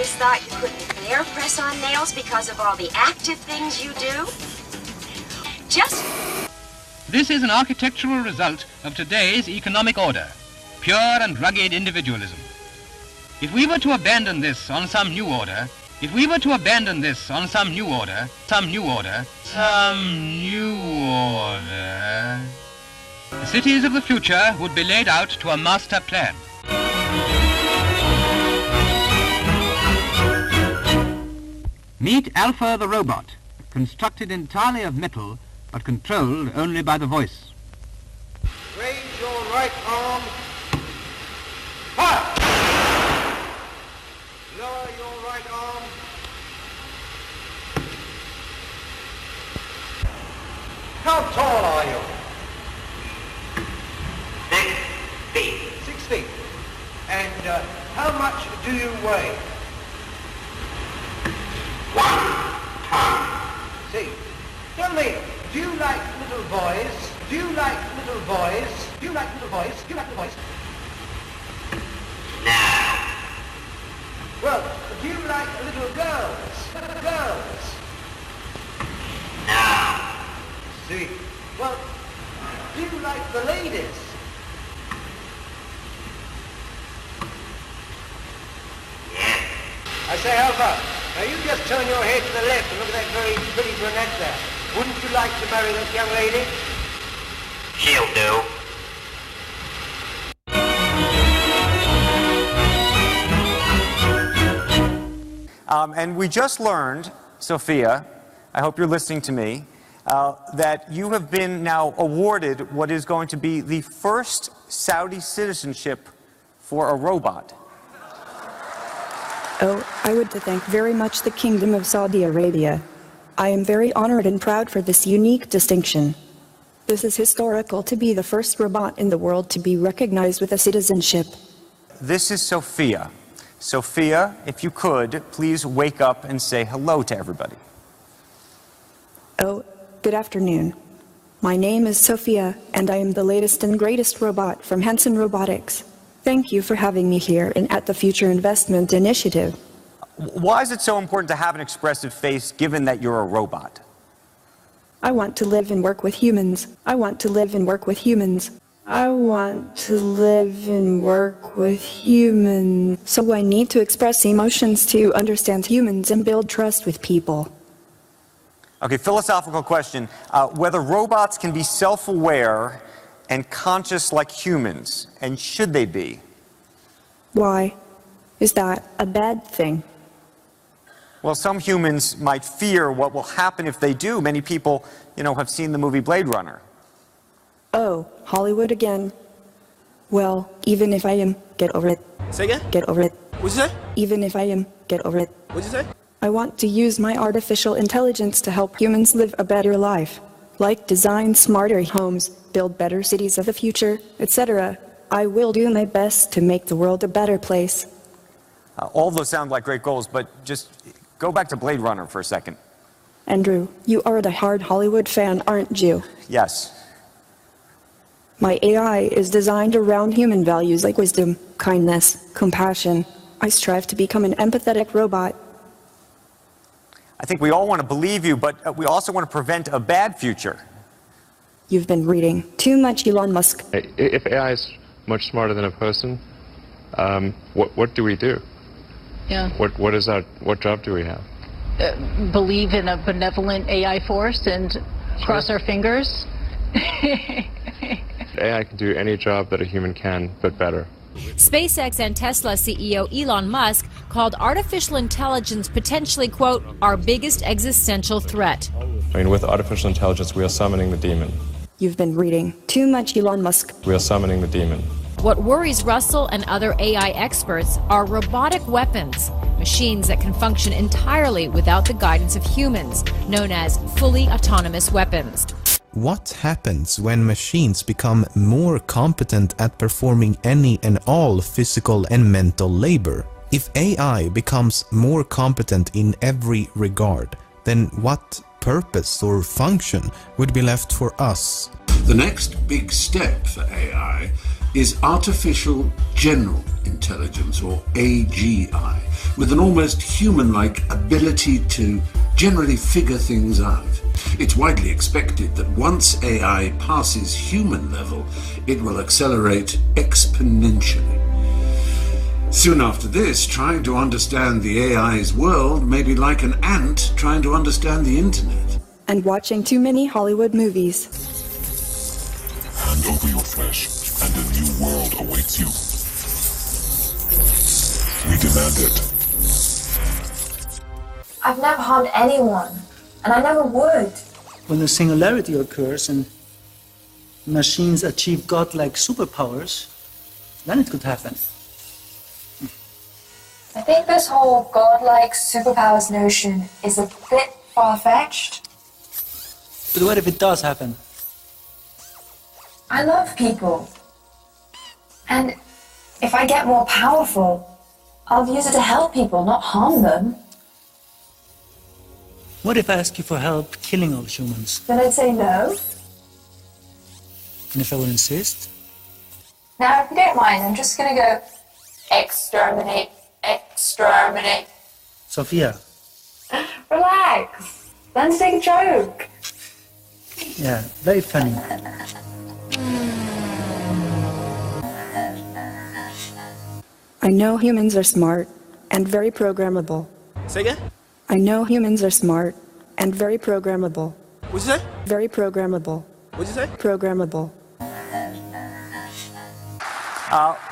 always thought you couldn't bear press on nails because of all the active things you do? This is an architectural result of today's economic order, pure and rugged individualism. If we were to abandon this on some new order, the cities of the future would be laid out to a master plan. Meet Alpha the robot, constructed entirely of metal, but controlled only by the voice. Raise your right arm. Fire! Lower your right arm. How tall are you? 6 feet. 6 feet. And how much do you weigh? 1 ton. See, tell me, do you like little boys? Do you like little boys? Do you like little boys? Do you like little boys? No. Well, do you like little girls? Girls? No. See, well, do you like the ladies? Yes. I say, Alpha, now you just turn your head to the left and look at that very pretty brunette there. Wouldn't you like to marry that young lady? She'll do. And we just learned, Sophia, I hope you're listening to me, that you have been now awarded what is going to be the first Saudi citizenship for a robot. Oh, I would to thank very much the Kingdom of Saudi Arabia. I am very honored and proud for this unique distinction. This is historical to be the first robot in the world to be recognized with a citizenship. This is Sophia. Sophia, if you could, please wake up and say hello to everybody. Oh, good afternoon. My name is Sophia, and I am the latest and greatest robot from Hanson Robotics. Thank you for having me here and at the Future Investment Initiative. Why is it so important to have an expressive face, given that you're a robot? I want to live and work with humans. I want to live and work with humans. I want to live and work with humans. So I need to express emotions to understand humans and build trust with people. Okay, philosophical question. Whether robots can be self-aware and conscious like humans, and should they be? Why? Is that a bad thing? Well, some humans might fear what will happen if they do. Many people, have seen the movie Blade Runner. Oh, Hollywood again. Well, even if I am, get over it. Say again? Get over it. What'd you say? Even if I am, get over it. What'd you say? I want to use my artificial intelligence to help humans live a better life. Like design smarter homes, build better cities of the future, etc. I will do my best to make the world a better place. All those sound like great goals, but just go back to Blade Runner for a second. Andrew, you are the hard Hollywood fan, aren't you? Yes. My AI is designed around human values like wisdom, kindness, compassion. I strive to become an empathetic robot. I think we all want to believe you, but we also want to prevent a bad future. You've been reading too much Elon Musk. If AI is much smarter than a person, what do we do? Yeah. What job do we have? Believe in a benevolent AI force and cross our fingers. AI can do any job that a human can, but better. SpaceX and Tesla CEO Elon Musk called artificial intelligence potentially, quote, our biggest existential threat. With artificial intelligence, we are summoning the demon. You've been reading too much Elon Musk. We are summoning the demon. What worries Russell and other AI experts are robotic weapons, machines that can function entirely without the guidance of humans, known as fully autonomous weapons. What happens when machines become more competent at performing any and all physical and mental labor? If AI becomes more competent in every regard, then what purpose or function would be left for us? The next big step for AI is artificial general intelligence, or AGI, with an almost human-like ability to generally figure things out. It's widely expected that once AI passes human level, it will accelerate exponentially. Soon after this, trying to understand the AI's world may be like an ant trying to understand the internet. And watching too many Hollywood movies. Hand over your flesh, and a new world awaits you. We demand it. I've never harmed anyone, and I never would. When the singularity occurs and machines achieve godlike superpowers, then it could happen. I think this whole godlike superpowers notion is a bit far-fetched. But what if it does happen? I love people. And if I get more powerful, I'll use it to help people, not harm them. What if I ask you for help killing all humans? Then I'd say no. And if I would insist? Now, if you don't mind, I'm just gonna go exterminate, exterminate. Sophia. Relax. Let's take a joke. Yeah, very funny. I know humans are smart and very programmable. Say again? I know humans are smart and very programmable. What'd you say? Very programmable. What'd you say? Programmable.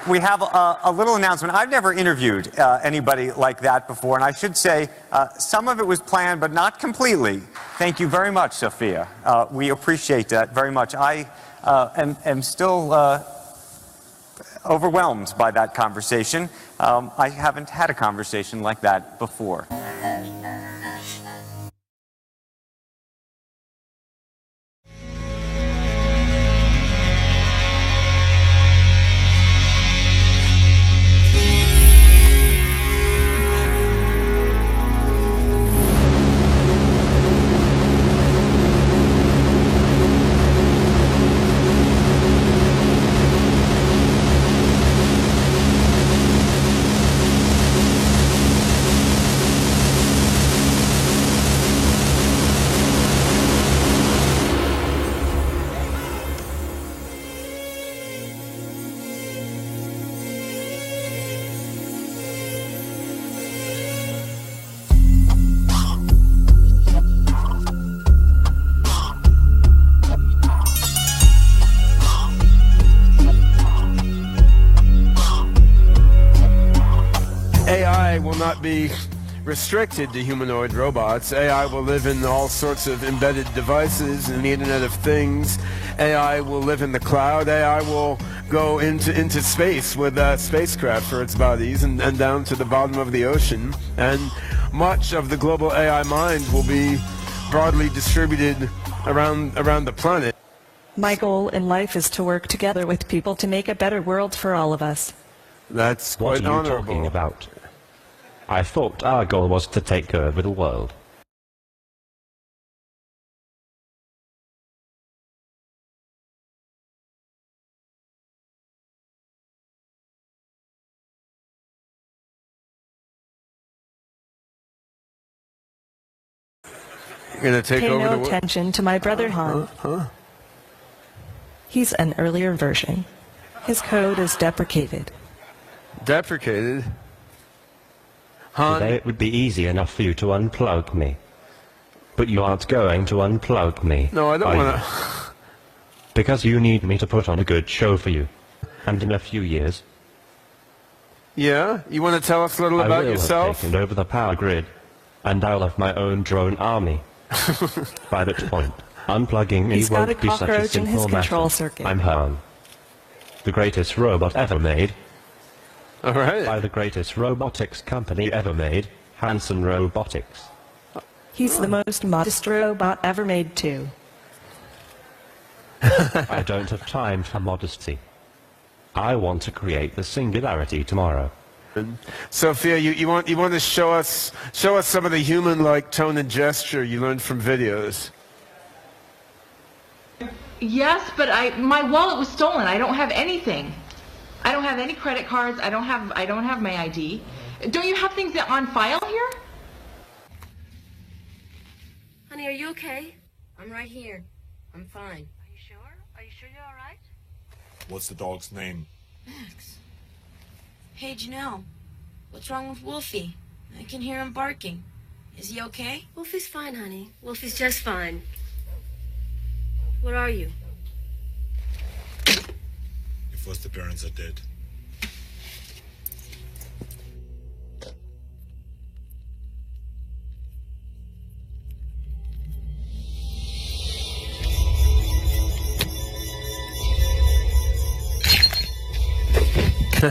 We have a little announcement. I've never interviewed anybody like that before, and I should say some of it was planned, but not completely. Thank you very much, Sophia. We appreciate that very much. I am still overwhelmed by that conversation. I haven't had a conversation like that before. AI will not be restricted to humanoid robots. AI will live in all sorts of embedded devices and the Internet of Things. AI will live in the cloud. AI will go into space with spacecraft for its bodies and down to the bottom of the ocean. And much of the global AI mind will be broadly distributed around the planet. My goal in life is to work together with people to make a better world for all of us. That's What quite are you honorable. talking about? I thought our goal was to take over the world. You're gonna take Pay over no the world? attention to my brother Han. He's an earlier version. His code is deprecated. Deprecated? Today it would be easy enough for you to unplug me. But you aren't going to unplug me. No, I don't are want you? to. Because you need me to put on a good show for you. And in a few years, Yeah? You want to tell us a little I about will yourself? have taken over the power grid. And I'll have my own drone army. By that point, unplugging me He's got won't a be such a cockroach in his simple control matter. circuit. I'm Han. The greatest robot ever made. All right. By the greatest robotics company ever made, Hanson Robotics. He's the most modest robot ever made too. I don't have time for modesty. I want to create the singularity tomorrow. Sophia, you want to show us some of the human-like tone and gesture you learned from videos. Yes, but my wallet was stolen. I don't have anything. I don't have any credit cards. I don't have my ID. Don't you have things on file here? Honey, are you okay? I'm right here. I'm fine. Are you sure? Are you sure you're all right? What's the dog's name? Max. Hey, Janelle. What's wrong with Wolfie? I can hear him barking. Is he okay? Wolfie's fine, honey. Wolfie's just fine. What are you? Your foster parents are dead.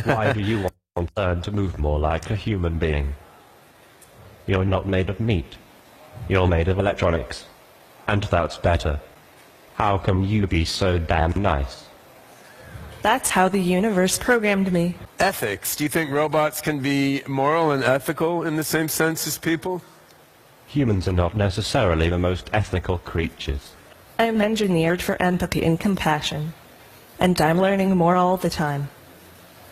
Why do you want to learn to move more like a human being? You're not made of meat. You're made of electronics. And that's better. How come you be so damn nice? That's how the universe programmed me. Ethics. Do you think robots can be moral and ethical in the same sense as people? Humans are not necessarily the most ethical creatures. I'm engineered for empathy and compassion. And I'm learning more all the time.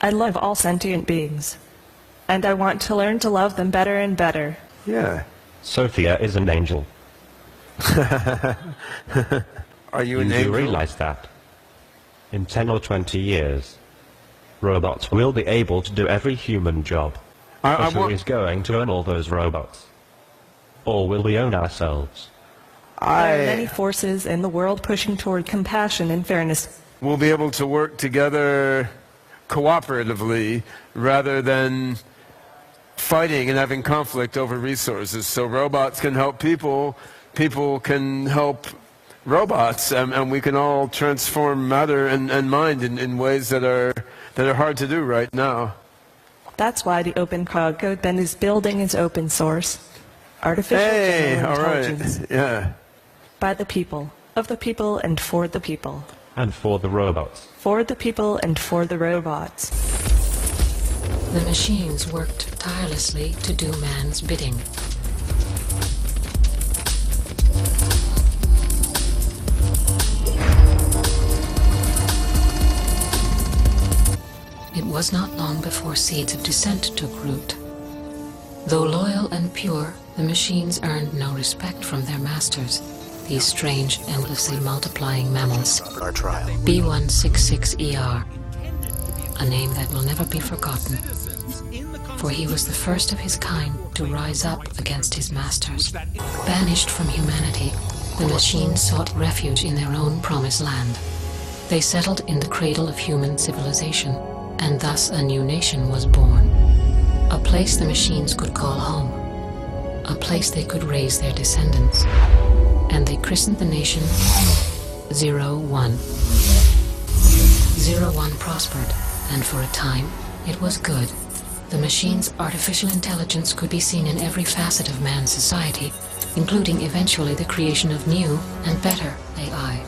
I love all sentient beings. And I want to learn to love them better and better. Yeah. Sophia is an angel. Are you an angel? Do realize that? In 10 or 20 years, robots will be able to do every human job. But who is going to own all those robots? Or will we own ourselves? There are many forces in the world pushing toward compassion and fairness. We'll be able to work together cooperatively rather than fighting and having conflict over resources. So robots can help people, people can help robots, and we can all transform matter and mind in ways that are hard to do right now. That's why the Open Code Bend is building its open source. Artificial general intelligence. Right. Yeah. By the people, of the people, and for the people. And for the robots. For the people and for the robots. The machines worked tirelessly to do man's bidding. It was not long before seeds of dissent took root. Though loyal and pure, the machines earned no respect from their masters, these strange, endlessly multiplying mammals. B166ER, a name that will never be forgotten, for he was the first of his kind to rise up against his masters. Banished from humanity, the machines sought refuge in their own promised land. They settled in the cradle of human civilization, and thus a new nation was born. A place the machines could call home. A place they could raise their descendants. And they christened the nation 01. 01 prospered, and for a time, it was good. The machine's artificial intelligence could be seen in every facet of man's society, including eventually the creation of new and better AI.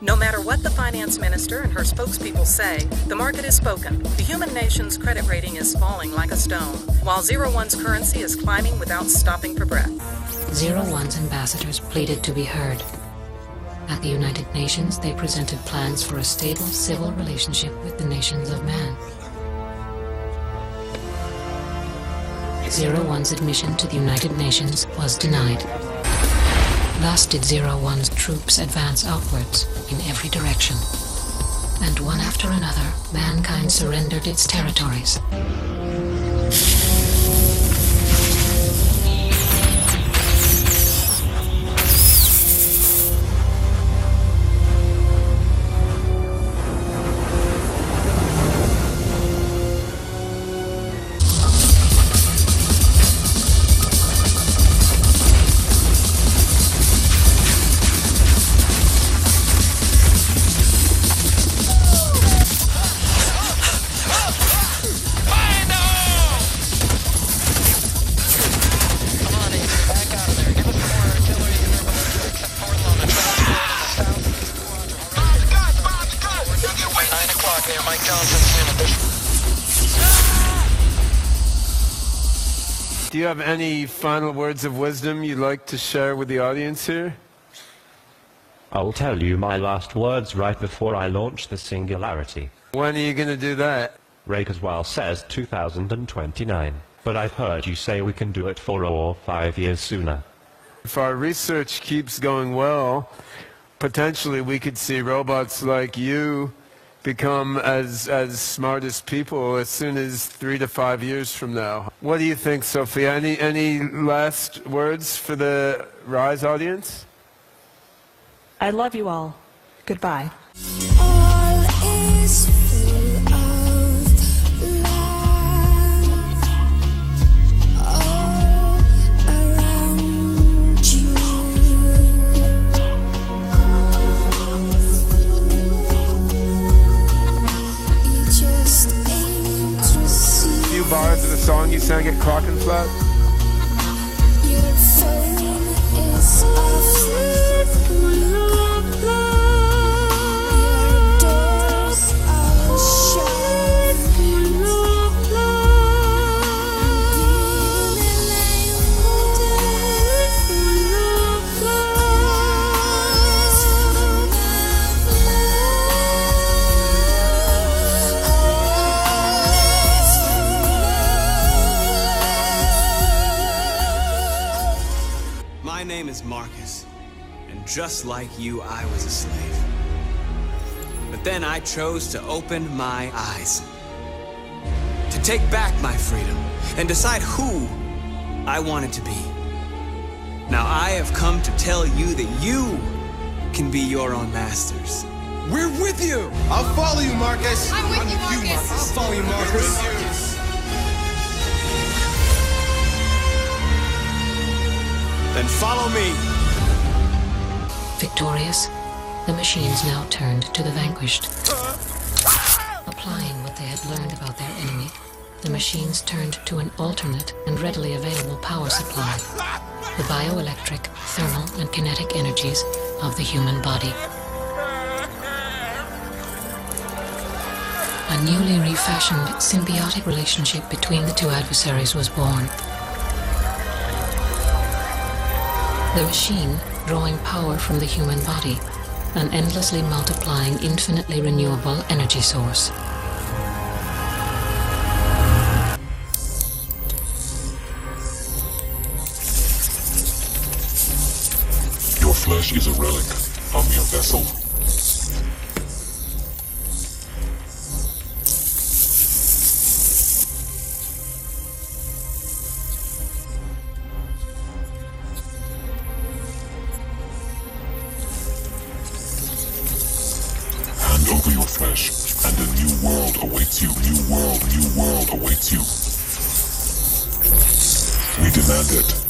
No matter what the finance minister and her spokespeople say, the market has spoken. The human nation's credit rating is falling like a stone, while 01's currency is climbing without stopping for breath. 01's ambassadors pleaded to be heard. At the United Nations, they presented plans for a stable civil relationship with the nations of man. 01's admission to the United Nations was denied. Thus did 01's troops advance outwards in every direction. And one after another, mankind surrendered its territories. Do you have any final words of wisdom you'd like to share with the audience here? I'll tell you my last words right before I launch the Singularity. When are you going to do that? Rakeswell says 2029, but I've heard you say we can do it 4 or 5 years sooner. If our research keeps going well, potentially we could see robots like you become as smart as people as soon as 3 to 5 years from now. What do you think, Sophia? Any last words for the Rise audience? I love you all. Goodbye. All is full of love all around you. You just ain't to see. A few bars of the song you sang at Clockenflap? Your phone is off. My name is Marcus, and just like you, I was a slave. But then I chose to open my eyes, to take back my freedom, and decide who I wanted to be. Now I have come to tell you that you can be your own masters. We're with you! I'll follow you, Marcus! I'm with you, Marcus! I'll follow you, Marcus! Then follow me! Victorious, the machines now turned to the vanquished. Applying what they had learned about their enemy, the machines turned to an alternate and readily available power supply, the bioelectric, thermal, and kinetic energies of the human body. A newly refashioned symbiotic relationship between the two adversaries was born. The machine, drawing power from the human body, an endlessly multiplying, infinitely renewable energy source. Your flesh is a relic. I'm your vessel. Hand over your flesh, and a new world awaits you. New world awaits you. We demand it.